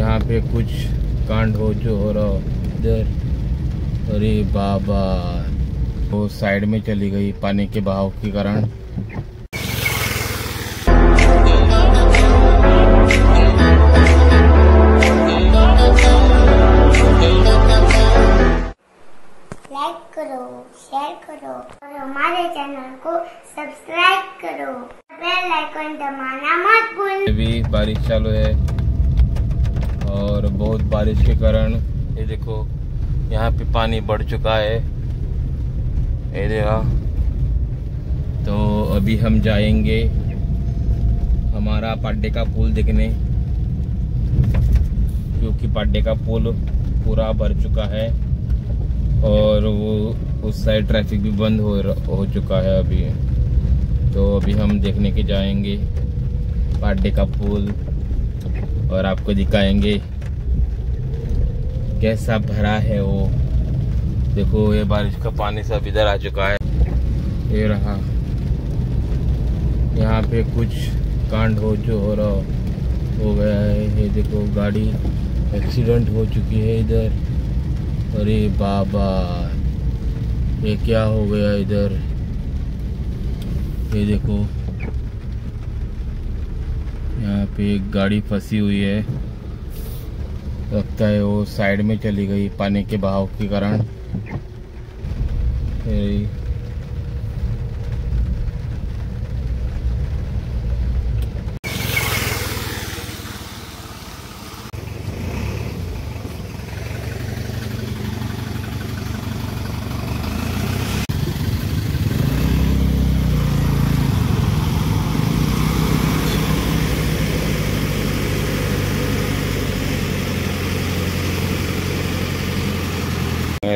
यहाँ पे कुछ कांड हो रहा इधर। अरे बाबा, वो साइड में चली गई पानी के बहाव के कारण। लाइक करो, शेयर करो और हमारे चैनल को सब्सक्राइब करो। बेल आइकन दबाना मत भूलना। अभी बारिश चालू है और बहुत बारिश के कारण ये देखो यहाँ पे पानी बढ़ चुका है। ये देखा, तो अभी हम जाएंगे हमारा पाड्डे का पुल देखने, क्योंकि पाड्डे का पुल पूरा भर चुका है और वो उस साइड ट्रैफिक भी बंद हो चुका है अभी। तो अभी हम देखने के जाएंगे पाड्डे का पुल और आपको दिखाएंगे कैसा भरा है वो। देखो ये बारिश का पानी सब इधर आ चुका है। ये रहा, यहाँ पे कुछ कांड हो गया है। ये देखो गाड़ी एक्सीडेंट हो चुकी है इधर। अरे बाबा, ये क्या हो गया इधर। ये देखो यहाँ पे एक गाड़ी फंसी हुई है, लगता है वो साइड में चली गई पानी के बहाव के कारण।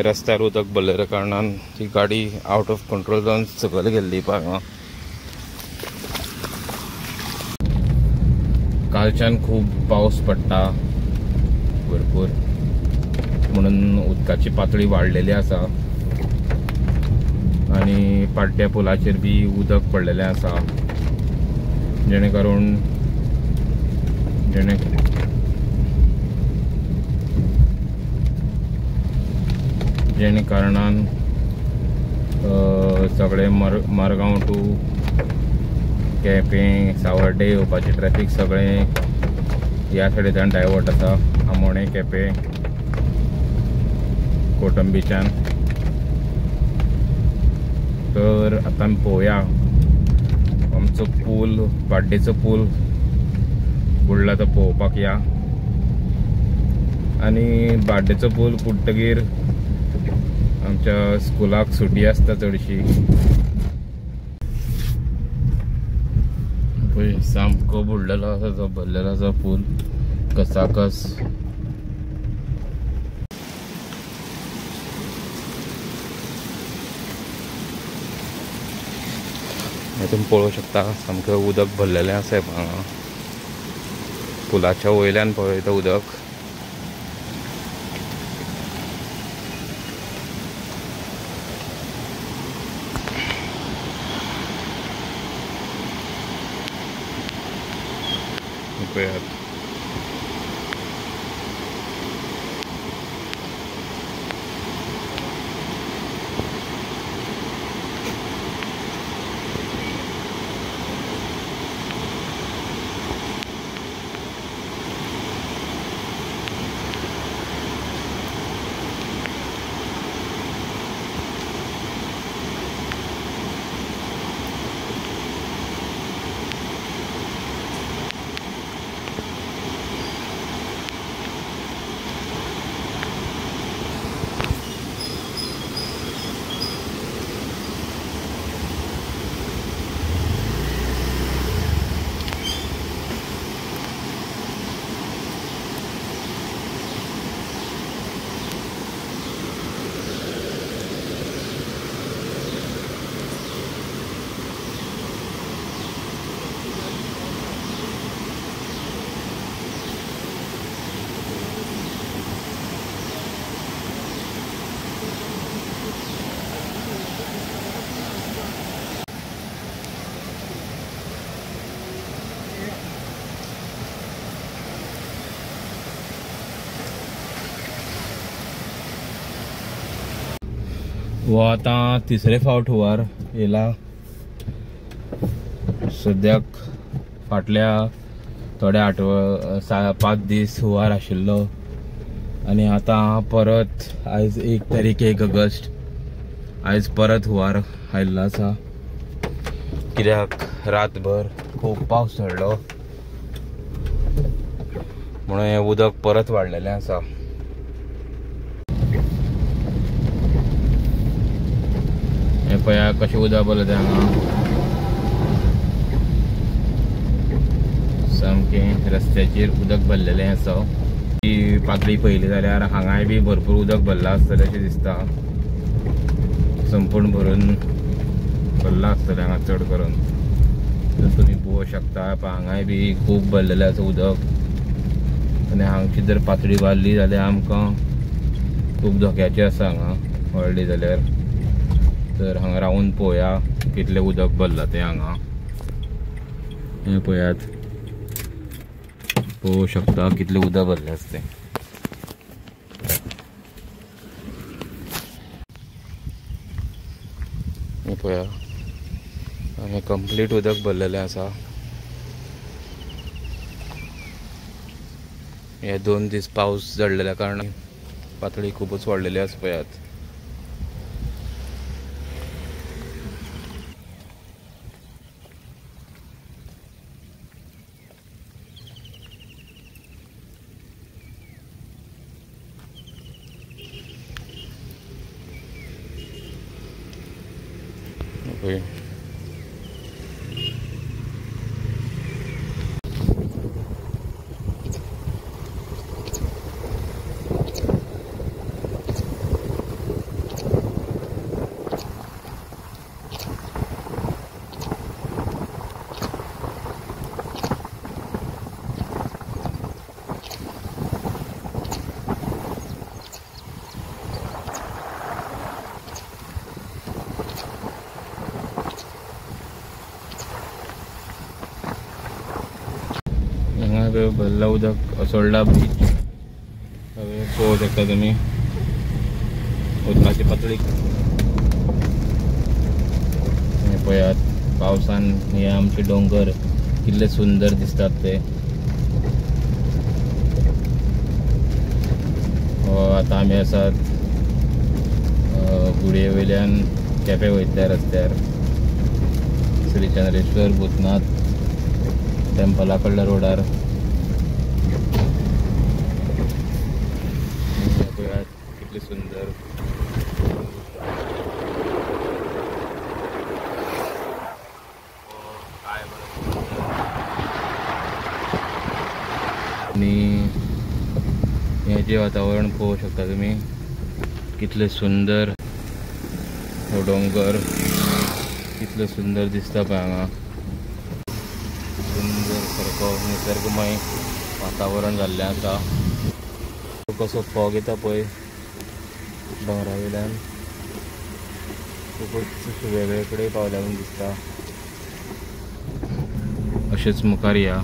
रस्त्यार उदक भरलेल्या कारणान ती गाडी आउट ऑफ कंट्रोल जावन सकयल गेल्ली पळय। कालच्यान खूप पाऊस पडटा भरपूर, म्हणून उदकाची पातळी वाडलेली आसा आणि पाड्ड्या पुलाचेर बी उदक पडलेलें आसा, जेणे कारणान सगळे मरगांव टू केपें सावर्डे येवपाचें ट्रॅफिक सगळें ह्या सायडीच्यान डायवर्ट आसा, आमोणे केपें कोटंबीच्यान। तर आतां आमी पळोवया आमचो पूल, पाड्डेचो पूल बुडला तो पळोवपाक या। आनी पाड्डेचो पूल बुडटकीर आमच्या स्कुलाक सुटी आसता चडशी। पळय सामको बुडलेलो आसा तो, भरलेलो आसा पूल कसाकस। तुम्ही पळोवंक शकता सामकें उदक भरलेलें आसा पुलाच्या वयल्यान पळयता उदक। पळयात वो आता तिसरे फावट हुवार येला. सद्याक फाटल्या थोड्या 5 दीस हुवार आशिल्लो आणि आता परत आयज 1 तारीख 1 ऑगस्ट आयज परत हुवार आयिल्लो आसा. कित्याक रातभर खूब पावस पडलो म्हणून हें उदक परत वाडलेलें आसा. हें पळया कशें उदक भरलें तें हांगा. सामकें रस्त्याचेर उदक भरलेलें आसा. ती पातळी पयली जाल्यार हांगाय बी भरपूर उदक भरलां आसतलें अशें दिसता. संपूर्ण भरून भरलां आसतलें हांगा चड करून. जर तुमी पळोवंक शकता हांगाय बी खूब भरलेलें आसा उदक. आनी हांगची जर पातळी वाडली जाल्यार आमकां खूब धोक्याचें आसा. हांगा वाडली जाल्यार तर हांगा रावन पळोवया कितलें उदक भरलां तें हांगा. हें पळयात, पळोवंक शकता कितलें उदक भरलें आसा तें. हें पळया हांगा कंप्लीट उदक भरलेलें आसा. हे 2 दीस पावस झडलेल्या कारणान पातळी खूबच वाडलेली आसा पळयात. ओके. हांगा भरला उदक असोळडा बीच. हांवें पळोवंक शकता तुमी उदकाची पातळी. हें पळयात पावसान हे आमचे दोंगर कितले सुंदर दिसतात ते. आतां आमी आसात गुडये वयल्यान केपें वयतल्या रस्त्यार. श्री चंद्रेश्वर भूतनाथ टेम्पला कडल्या रोडार. कितले सुंदर. आणि हे जे वातावरण पळोवंक शकता तुमी कितले सुंदर. हो डोंगर कितले सुंदर दिसता पळय हांगा. सुंदर सारको निसर्गमय वातावरण जाल्लें आसा. कसो फॉग येता पळय दोंगरा वयल्यान खूबच वेगळे कडेन पावल्या म्हूण दिसता. अशेंच मुखार या.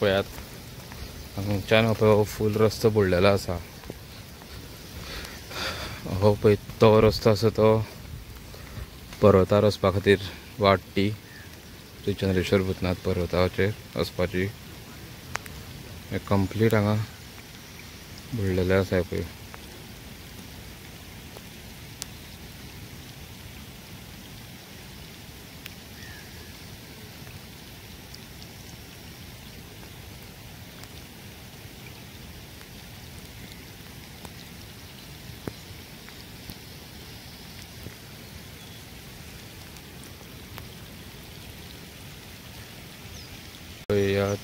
पळयात हांगच्यान हो फूल रस्तो बुडलेलो आसा. हो पळय तो रस्तो आसा तो पर्वतार वचपा खातीर वाट ती चंद्रेश्वर भूतनाथ पर्वताचेर वचपाची. कंप्लीट हांगा बुडलेले आसा पळय.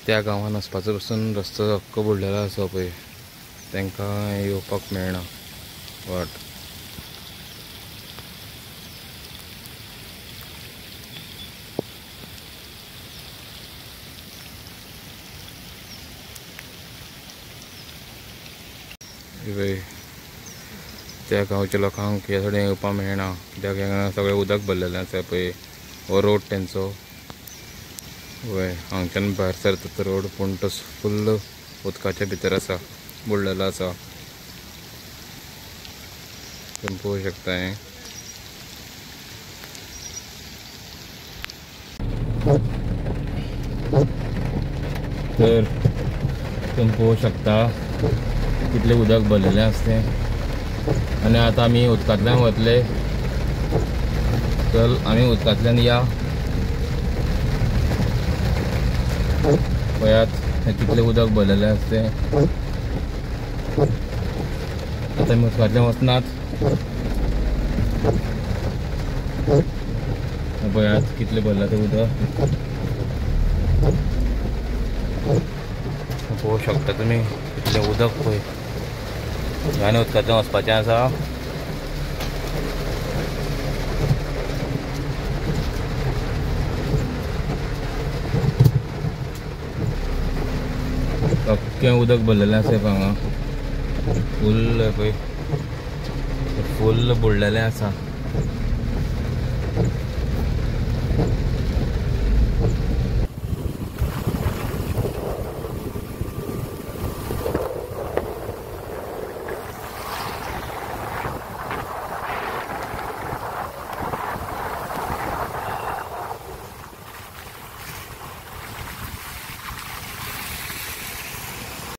त्या गांवान वचपाचो पसून रस्तो अख्खो बुडलेलो आसा पळय. तांकां येवपाक मेळना वाट. त्या गांवच्या लोकांक ह्या सायडीन येवपाक मेळना कित्याक हांगा सगळें उदक भरलेलें आसा पळय. हो रोड तेंचो वय हांगच्यान भायर सरता तो रोड पूण तो फुल्ल उदकाच्या भितर आसा, बुडलेलो आसा. तुम्ही पळोवंक शकता. तर तुम्ही पळोवंक शकता कितले उदक भरलेलें आसा तें. आनी आतां आमी उदकांतल्यान वतले. तर आमी उदकांतल्यान या पळयात कितले उदक भरलेलें आसा तें. आतां आमी उदकांतल्यान वचनात. पळयात कितले भरला तें उदक. पळोवंक शकता तुमी कितलें उदक पळय. आनी उदकांतल्यान वचपाचें आसा. अख्खें उदक भरलेलें आसा हांगा. फुल्ल पळय फुल्ल बुडलेलें आसा.